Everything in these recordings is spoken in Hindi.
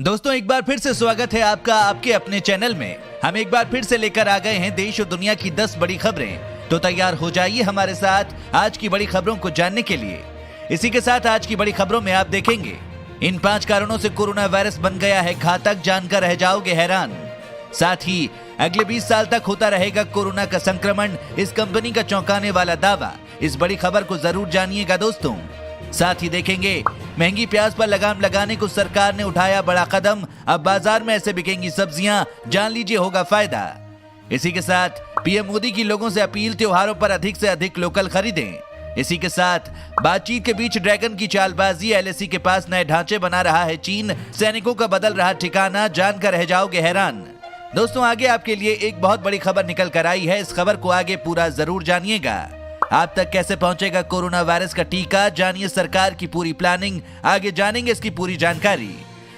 दोस्तों एक बार फिर से स्वागत है आपका आपके अपने चैनल में। हम एक बार फिर से लेकर आ गए हैं देश और दुनिया की 10 बड़ी खबरें। तो तैयार हो जाइए हमारे साथ आज की बड़ी खबरों को जानने के लिए। इसी के साथ आज की बड़ी खबरों में आप देखेंगे, इन 5 कारणों से कोरोना वायरस बन गया है घातक, जानकर रह जाओगे हैरान। साथ ही अगले 20 साल तक होता रहेगा कोरोना का संक्रमण, इस कंपनी का चौंकाने वाला दावा। इस बड़ी खबर को जरूर जानिएगा दोस्तों। साथ ही देखेंगे, महंगी प्याज पर लगाम लगाने को सरकार ने उठाया बड़ा कदम, अब बाजार में ऐसे बिकेंगी सब्जियां, जान लीजिए होगा फायदा। इसी के साथ पीएम मोदी की लोगों से अपील, त्योहारों पर अधिक से अधिक लोकल खरीदें। इसी के साथ बातचीत के बीच ड्रैगन की चालबाजी, एलएसी के पास नए ढांचे बना रहा है चीन, सैनिकों का बदल रहा ठिकाना, जानकर रह जाओगे हैरान। दोस्तों आगे आपके लिए एक बहुत बड़ी खबर निकल कर आई है, इस खबर को आगे पूरा जरूर जानिएगा। आप तक कैसे पहुंचेगा कोरोना वायरस का टीका, जानिए सरकार की पूरी प्लानिंग, आगे जानेंगे इसकी पूरी जानकारी।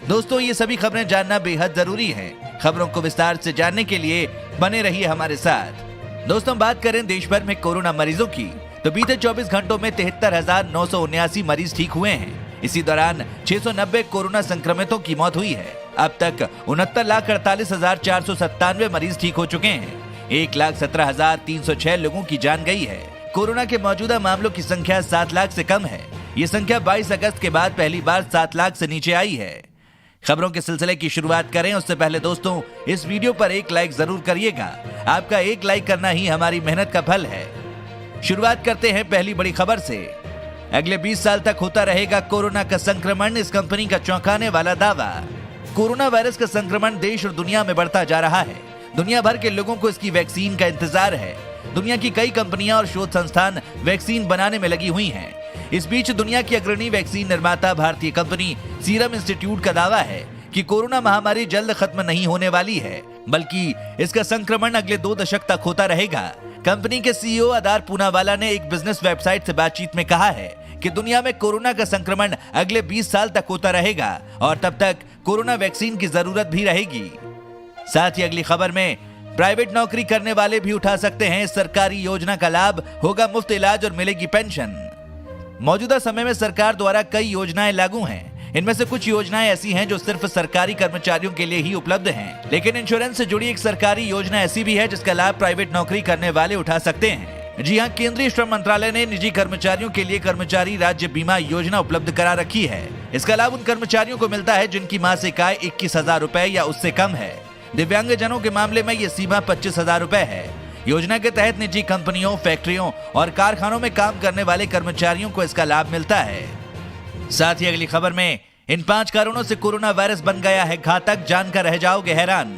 दोस्तों ये सभी खबरें जानना बेहद जरूरी है। खबरों को विस्तार से जानने के लिए बने रहिए हमारे साथ। दोस्तों बात करें देश भर में कोरोना मरीजों की, तो बीते 24 घंटों में 73,979 मरीज ठीक हुए हैं। इसी दौरान 690 कोरोना संक्रमितों की मौत हुई है। अब तक 69,48,497 मरीज ठीक हो चुके हैं। 1,17,306 लोगों की जान गई है। कोरोना के मौजूदा मामलों की संख्या 7 लाख से कम है। ये संख्या 22 अगस्त के बाद पहली बार 7 लाख से नीचे आई है। खबरों के सिलसिले की शुरुआत करें उससे पहले दोस्तों इस वीडियो पर एक लाइक जरूर करिएगा। आपका एक लाइक करना ही हमारी मेहनत का फल है। शुरुआत करते हैं पहली बड़ी खबर से। अगले 20 साल तक होता रहेगा कोरोना का संक्रमण, इस कंपनी का चौंकाने वाला दावा। कोरोना वायरस का संक्रमण देश और दुनिया में बढ़ता जा रहा है। दुनिया भर के लोगों को इसकी वैक्सीन का इंतजार है। दुनिया की कई कंपनियां और शोध संस्थान वैक्सीन बनाने में लगी हुई हैं। इस बीच दुनिया की अग्रणी वैक्सीन निर्माता भारतीय कंपनी सीरम इंस्टीट्यूट का दावा है कि कोरोना महामारी जल्द खत्म नहीं होने वाली है, बल्कि इसका संक्रमण अगले 2 दशक तक होता रहेगा। कंपनी के सीईओ आधार पूनावाला ने एक बिजनेस वेबसाइट से बातचीत में कहा है कि दुनिया में कोरोना का संक्रमण अगले 20 साल तक होता रहेगा और तब तक कोरोना वैक्सीन की जरूरत भी रहेगी। साथ ही अगली खबर में, प्राइवेट नौकरी करने वाले भी उठा सकते हैं सरकारी योजना का लाभ, होगा मुफ्त इलाज और मिलेगी पेंशन। मौजूदा समय में सरकार द्वारा कई योजनाएं लागू हैं। इनमें से कुछ योजनाएं ऐसी हैं जो सिर्फ सरकारी कर्मचारियों के लिए ही उपलब्ध हैं, लेकिन इंश्योरेंस से जुड़ी एक सरकारी योजना ऐसी भी है जिसका लाभ प्राइवेट नौकरी करने वाले उठा सकते हैं। जी हां, केंद्रीय श्रम मंत्रालय ने निजी कर्मचारियों के लिए कर्मचारी राज्य बीमा योजना उपलब्ध करा रखी है। इसका लाभ उन कर्मचारियों को मिलता है जिनकी मासिक आय 21,000 रुपए या उससे कम है। दिव्यांगजनों के मामले में ये सीमा 25,000 रुपए है। योजना के तहत निजी कंपनियों, फैक्ट्रियों और कारखानों में काम करने वाले कर्मचारियों को इसका लाभ मिलता है। साथ ही अगली खबर में, इन 5 कारणों से कोरोना वायरस बन गया है घातक, जानकर रह जाओगे हैरान।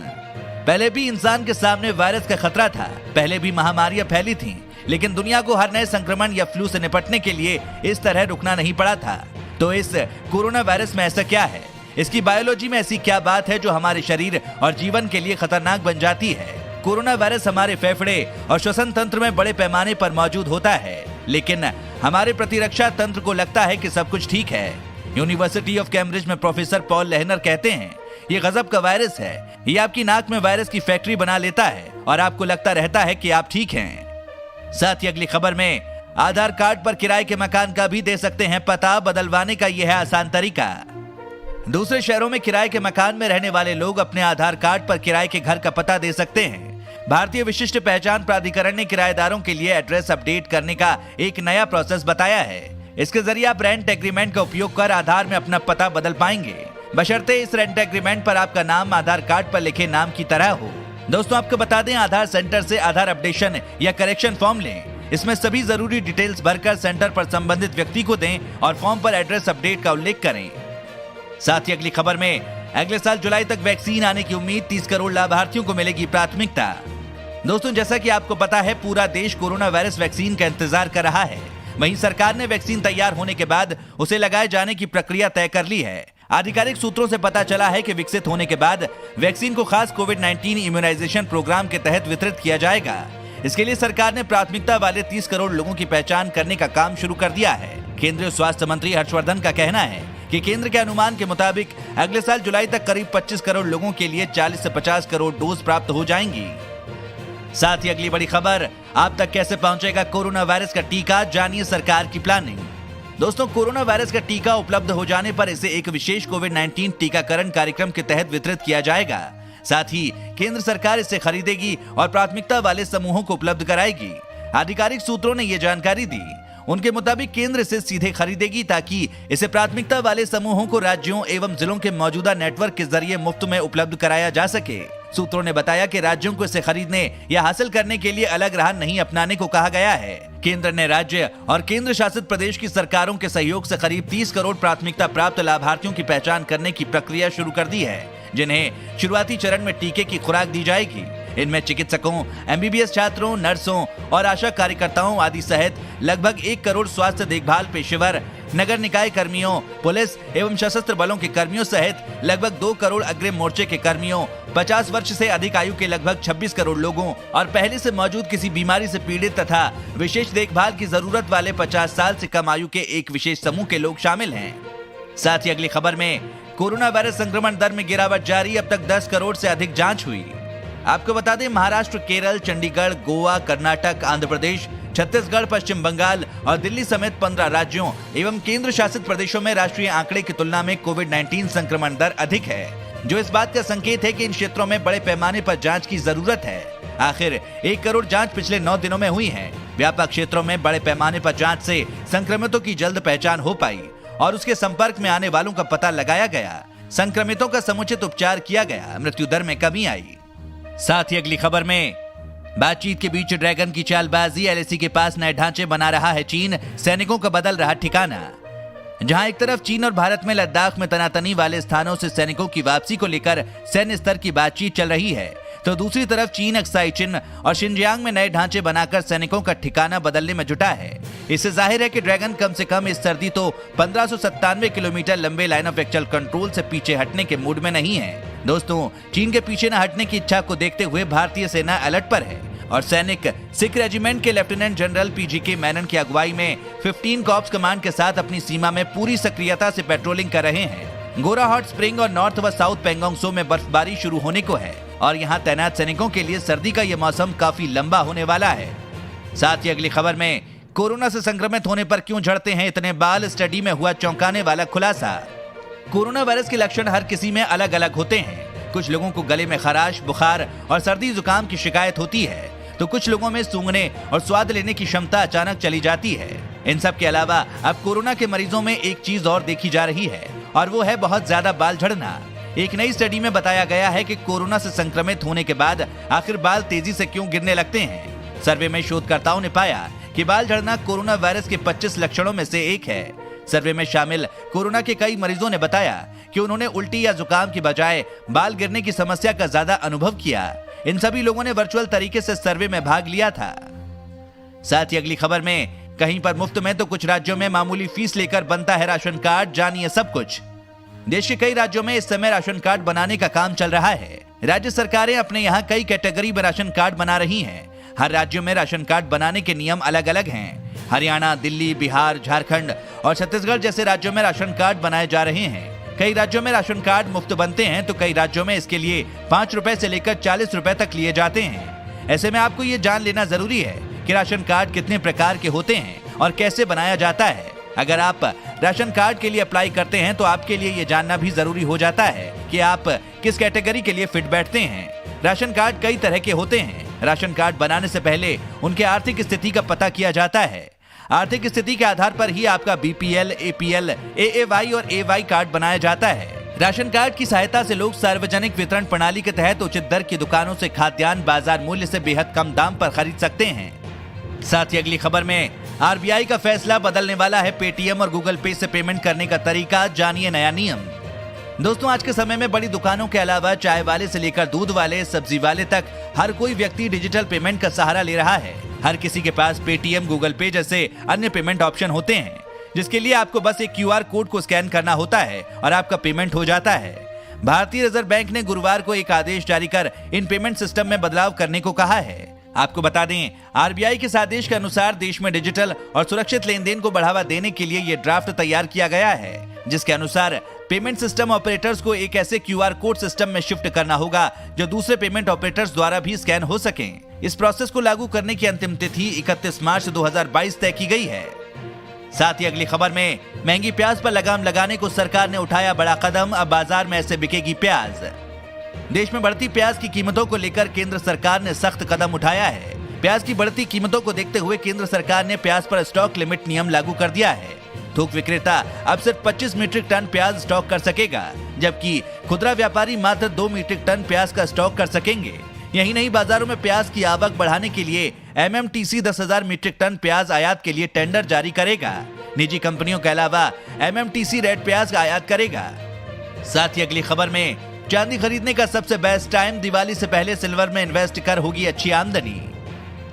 पहले भी इंसान के सामने वायरस का खतरा था, पहले भी महामारियां फैली थीं, लेकिन दुनिया को हर नए संक्रमण या फ्लू से निपटने के लिए इस तरह रुकना नहीं पड़ा था। तो इस कोरोना वायरस में ऐसा क्या है, इसकी बायोलॉजी में ऐसी क्या बात है जो हमारे शरीर और जीवन के लिए खतरनाक बन जाती है। कोरोना वायरस हमारे फेफड़े और श्वसन तंत्र में बड़े पैमाने पर मौजूद होता है, लेकिन हमारे प्रतिरक्षा तंत्र को लगता है कि सब कुछ ठीक है। यूनिवर्सिटी ऑफ कैम्ब्रिज में प्रोफेसर पॉल लेहनर कहते हैं, ये गजब का वायरस है। ये आपकी नाक में वायरस की फैक्ट्री बना लेता है और आपको लगता रहता है कि आप ठीक हैं। साथ ही अगली खबर में, आधार कार्ड पर किराए के मकान का भी दे सकते हैं पता, बदलवाने का यह है आसान तरीका। दूसरे शहरों में किराए के मकान में रहने वाले लोग अपने आधार कार्ड पर किराए के घर का पता दे सकते हैं। भारतीय विशिष्ट पहचान प्राधिकरण ने किराएदारों के लिए एड्रेस अपडेट करने का एक नया प्रोसेस बताया है। इसके जरिए आप रेंट एग्रीमेंट का उपयोग कर आधार में अपना पता बदल पाएंगे, बशर्ते इस रेंट एग्रीमेंट पर आपका नाम आधार कार्ड पर लिखे नाम की तरह हो। दोस्तों आपको बता दें, आधार सेंटर से आधार अपडेशन या करेक्शन फॉर्म लें। इसमें सभी जरूरी डिटेल्स भरकर सेंटर पर संबंधित व्यक्ति को दें और फॉर्म पर एड्रेस अपडेट का उल्लेख करें। साथ ही अगली खबर में, अगले साल जुलाई तक वैक्सीन आने की उम्मीद, 30 करोड़ लाभार्थियों को मिलेगी प्राथमिकता। दोस्तों जैसा कि आपको पता है, पूरा देश कोरोना वायरस वैक्सीन का इंतजार कर रहा है। वहीं सरकार ने वैक्सीन तैयार होने के बाद उसे लगाए जाने की प्रक्रिया तय कर ली है। आधिकारिक सूत्रों से पता चला है कि विकसित होने के बाद वैक्सीन को खास कोविड-19 इम्यूनाइजेशन प्रोग्राम के तहत वितरित किया जाएगा। इसके लिए सरकार ने प्राथमिकता वाले 30 करोड़ लोगों की पहचान करने का काम शुरू कर दिया है। केंद्रीय स्वास्थ्य मंत्री हर्षवर्धन का कहना है कि केंद्र के अनुमान के मुताबिक अगले साल जुलाई तक करीब 25 करोड़ लोगों के लिए 40 से 50 करोड़ डोज प्राप्त हो जाएंगी। साथ ही अगली बड़ी खबर, आप तक कैसे पहुंचेगा कोरोना वायरस का टीका, जानिए सरकार की प्लानिंग। दोस्तों, कोरोना वायरस का टीका उपलब्ध हो जाने पर इसे एक विशेष कोविड-19 टीकाकरण कार्यक्रम के तहत वितरित किया जाएगा। साथ ही केंद्र सरकार इसे खरीदेगी और प्राथमिकता वाले समूहों को उपलब्ध कराएगी। आधिकारिक सूत्रों ने ये जानकारी दी। उनके मुताबिक केंद्र इसे सीधे खरीदेगी ताकि इसे प्राथमिकता वाले समूहों को राज्यों एवं जिलों के मौजूदा नेटवर्क के जरिए मुफ्त में उपलब्ध कराया जा सके। सूत्रों ने बताया कि राज्यों को इसे खरीदने या हासिल करने के लिए अलग राह नहीं अपनाने को कहा गया है। केंद्र ने राज्य और केंद्र शासित प्रदेश की सरकारों के सहयोग से करीब 30 करोड़ प्राथमिकता प्राप्त लाभार्थियों की पहचान करने की प्रक्रिया शुरू कर दी है, जिन्हें शुरुआती चरण में टीके की खुराक दी जाएगी। इनमें चिकित्सकों, एमबीबीएस छात्रों, नर्सों और आशा कार्यकर्ताओं आदि सहित लगभग 1 करोड़ स्वास्थ्य देखभाल पेशेवर, नगर निकाय कर्मियों, पुलिस एवं सशस्त्र बलों के कर्मियों सहित लगभग 2 करोड़ अग्रिम मोर्चे के कर्मियों, 50 वर्ष से अधिक आयु के लगभग 26 करोड़ लोगों और पहले से मौजूद किसी बीमारी से पीड़ित तथा विशेष देखभाल की जरूरत वाले 50 साल से कम आयु के एक विशेष समूह के लोग शामिल हैं। साथ ही अगली खबर में कोरोना वायरस संक्रमण दर में गिरावट जारी, अब तक 10 करोड़ से अधिक जांच हुई। आपको बता दें, महाराष्ट्र, केरल, चंडीगढ़, गोवा, कर्नाटक, आंध्र प्रदेश, छत्तीसगढ़, पश्चिम बंगाल और दिल्ली समेत 15 राज्यों एवं केंद्र शासित प्रदेशों में राष्ट्रीय आंकड़े की तुलना में कोविड-19 संक्रमण दर अधिक है, जो इस बात का संकेत है कि इन क्षेत्रों में बड़े पैमाने पर जांच की जरूरत है। आखिर 1 करोड़ जांच पिछले 9 दिनों में हुई है। व्यापक क्षेत्रों में बड़े पैमाने पर जांच से संक्रमितों की जल्द पहचान हो पाई और उसके संपर्क में आने वालों का पता लगाया गया, संक्रमितों का समुचित उपचार किया गया, मृत्यु दर में कमी आई। साथ ही अगली खबर में बातचीत के बीच ड्रैगन की चालबाजी, एलएसी के पास नए ढांचे बना रहा है चीन, सैनिकों का बदल रहा ठिकाना। जहां एक तरफ चीन और भारत में लद्दाख में तनातनी वाले स्थानों से सैनिकों की वापसी को लेकर सैन्य स्तर की बातचीत चल रही है, तो दूसरी तरफ चीन अक्साई चिन और शिनजियांग में नए ढांचे बनाकर सैनिकों का ठिकाना बदलने में जुटा है। इससे जाहिर है कि ड्रैगन कम से कम इस सर्दी तो 1597 किलोमीटर लंबे लाइन ऑफ एक्चुअल कंट्रोल से पीछे हटने के मूड में नहीं है। दोस्तों, चीन के पीछे न हटने की इच्छा को देखते हुए भारतीय सेना अलर्ट पर है और सैनिक सिख रेजिमेंट के लेफ्टिनेंट जनरल पीजीके मैनन की अगुवाई में 15 कॉर्प्स कमांड के साथ अपनी सीमा में पूरी सक्रियता से पेट्रोलिंग कर रहे हैं। गोरा हॉट स्प्रिंग और नॉर्थ व साउथ पेंगोंग सो में बर्फबारी शुरू होने को है और यहाँ तैनात सैनिकों के लिए सर्दी का यह मौसम काफी लंबा होने वाला है। साथ ही अगली खबर में कोरोना से संक्रमित होने पर क्यों झड़ते हैं इतने बाल, स्टडी में हुआ चौंकाने वाला खुलासा। कोरोना वायरस के लक्षण हर किसी में अलग अलग होते हैं। कुछ लोगों को गले में खराश, बुखार और सर्दी जुकाम की शिकायत होती है, तो कुछ लोगों में सूंघने और स्वाद लेने की क्षमता अचानक चली जाती है। इन सब के अलावा अब कोरोना के मरीजों में एक चीज और देखी जा रही है और वो है बहुत ज्यादा बाल झड़ना। एक नई स्टडी में बताया गया है कि कोरोना से संक्रमित होने के बाद आखिर बाल तेजी से क्यों गिरने लगते हैं। सर्वे में शोधकर्ताओं ने पाया कि बाल झड़ना कोरोना वायरस के 25 लक्षणों में से एक है। सर्वे में शामिल कोरोना के कई मरीजों ने बताया कि उन्होंने उल्टी या जुकाम की बजाय बाल गिरने की समस्या का ज्यादा अनुभव किया। इन सभी लोगों ने वर्चुअल तरीके से सर्वे में भाग लिया था। साथ ही अगली खबर में कहीं पर मुफ्त में तो कुछ राज्यों में मामूली फीस लेकर बनता है राशन कार्ड, जानिए सब कुछ। देश के कई राज्यों में इस समय राशन कार्ड बनाने का काम चल रहा है। राज्य सरकारें अपने यहाँ कई कैटेगरी में राशन कार्ड बना रही हैं। हर राज्यों में राशन कार्ड बनाने के नियम अलग अलग हैं। हरियाणा, दिल्ली, बिहार, झारखंड और छत्तीसगढ़ जैसे राज्यों में राशन कार्ड बनाए जा रहे हैं। कई राज्यों में राशन कार्ड मुफ्त बनते हैं तो कई राज्यों में इसके लिए 5 रुपए से लेकर 40 रुपए तक लिए जाते हैं। ऐसे में आपको ये जान लेना जरूरी है कि राशन कार्ड कितने प्रकार के होते हैं और कैसे बनाया जाता है। अगर आप राशन कार्ड के लिए अप्लाई करते हैं तो आपके लिए ये जानना भी जरूरी हो जाता है कि आप किस कैटेगरी के लिए फिट बैठते हैं। राशन कार्ड कई तरह के होते हैं। राशन कार्ड बनाने से पहले उनके आर्थिक स्थिति का पता किया जाता है। आर्थिक स्थिति के आधार पर ही आपका बीपीएल, एपीएल, एएवाई और एवाई कार्ड बनाया जाता है। राशन कार्ड की सहायता से लोग सार्वजनिक वितरण प्रणाली के तहत उचित दर की दुकानों से खाद्यान्न बाजार मूल्य से बेहद कम दाम पर खरीद सकते हैं। साथ ही अगली खबर में आरबीआई का फैसला बदलने वाला है पेटीएम और गूगल पे से पेमेंट करने का तरीका, जानिए नया नियम। दोस्तों, आज के समय में बड़ी दुकानों के अलावा चाय वाले से लेकर दूध वाले, सब्जी वाले तक हर कोई व्यक्ति डिजिटल पेमेंट का सहारा ले रहा है। हर किसी के पास पेटीएम, गूगल पे जैसे अन्य पेमेंट ऑप्शन होते हैं, जिसके लिए आपको बस एक क्यूआर कोड को स्कैन करना होता है और आपका पेमेंट हो जाता है। भारतीय रिजर्व बैंक ने गुरुवार को एक आदेश जारी कर इन पेमेंट सिस्टम में बदलाव करने को कहा है। आपको बता दें, आरबीआई के इस आदेश के अनुसार देश में डिजिटल और सुरक्षित लेन देन को बढ़ावा देने के लिए ये ड्राफ्ट तैयार किया गया है, जिसके अनुसार पेमेंट सिस्टम ऑपरेटर्स को एक ऐसे क्यूआर कोड सिस्टम में शिफ्ट करना होगा जो दूसरे पेमेंट ऑपरेटर्स द्वारा भी स्कैन हो सकें। इस प्रोसेस को लागू करने की अंतिम तिथि 31 मार्च 2022 तय की गई है। साथ ही अगली खबर में महंगी प्याज पर लगाम लगाने को सरकार ने उठाया बड़ा कदम, अब बाजार में ऐसे बिकेगी प्याज। देश में बढ़ती प्याज की कीमतों को लेकर केंद्र सरकार ने सख्त कदम उठाया है। प्याज की बढ़ती कीमतों को देखते हुए केंद्र सरकार ने प्याज पर स्टॉक लिमिट नियम लागू कर दिया है। थोक विक्रेता अब सिर्फ 25 मीट्रिक टन प्याज स्टॉक कर सकेगा, जबकि खुदरा व्यापारी मात्र 2 मीट्रिक टन प्याज का स्टॉक कर सकेंगे। यही नहीं, बाजारों में प्याज की आवक बढ़ाने के लिए एमएमटीसी 10,000 मीट्रिक टन प्याज आयात के लिए टेंडर जारी करेगा। निजी कंपनियों के अलावा एमएमटीसी रेड प्याज आयात करेगा। साथ ही अगली खबर में चांदी खरीदने का सबसे बेस्ट टाइम, दिवाली से पहले सिल्वर में इन्वेस्ट कर होगी अच्छी आमदनी।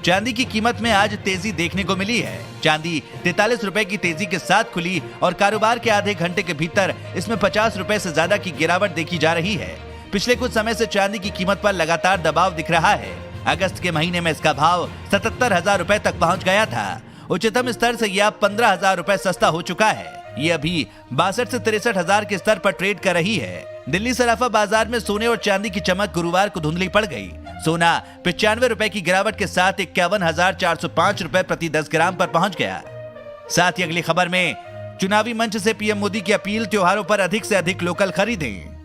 चांदी की कीमत में आज तेजी देखने को मिली है। चांदी 43 रुपए की तेजी के साथ खुली और कारोबार के आधे घंटे के भीतर इसमें 50 रुपए से ज्यादा की गिरावट देखी जा रही है। पिछले कुछ समय से चांदी की कीमत पर लगातार दबाव दिख रहा है। अगस्त के महीने में इसका भाव 77,000 रुपए तक पहुंच गया था। उच्चतम स्तर से यह अब 15,000 रुपए सस्ता हो चुका है। ये अभी 62 से 63,000 के स्तर पर ट्रेड कर रही है। दिल्ली सराफा बाजार में सोने और चांदी की चमक गुरुवार को धुंधली पड़ गई। सोना 95 रुपए की गिरावट के साथ 51,405 रुपए प्रति 10 ग्राम पर पहुंच गया। साथ ही अगली खबर में चुनावी मंच से पीएम मोदी की अपील, त्योहारों पर अधिक से अधिक लोकल खरीदें।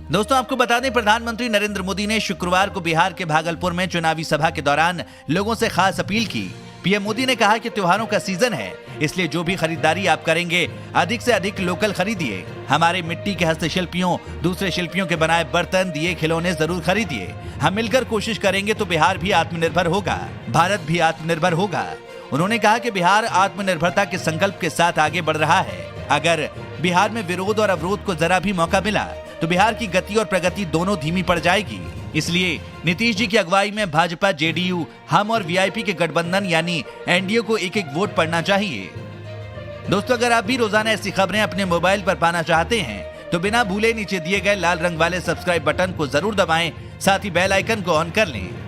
दोस्तों, आपको बता दें, प्रधानमंत्री नरेंद्र मोदी ने शुक्रवार को बिहार के भागलपुर में चुनावी सभा के दौरान लोगों से खास अपील की। पीएम मोदी ने कहा कि त्योहारों का सीजन है, इसलिए जो भी खरीदारी आप करेंगे अधिक से अधिक लोकल खरीदिए। हमारे मिट्टी के हस्तशिल्पियों, दूसरे शिल्पियों के बनाए बर्तन, दिए, खिलौने जरूर खरीदिए। हम मिलकर कोशिश करेंगे तो बिहार भी आत्मनिर्भर होगा, भारत भी आत्मनिर्भर होगा। उन्होंने कहा कि बिहार आत्मनिर्भरता के संकल्प के साथ आगे बढ़ रहा है। अगर बिहार में विरोध और अवरोध को जरा भी मौका मिला तो बिहार की गति और प्रगति दोनों धीमी पड़ जाएगी। इसलिए नीतीश जी की अगुवाई में भाजपा, जेडीयू, हम और वीआईपी के गठबंधन यानी एनडीए को एक एक वोट पड़ना चाहिए। दोस्तों, अगर आप भी रोजाना ऐसी खबरें अपने मोबाइल पर पाना चाहते हैं तो बिना भूले नीचे दिए गए लाल रंग वाले सब्सक्राइब बटन को जरूर दबाएं, साथ ही बेल आइकन को ऑन कर लें।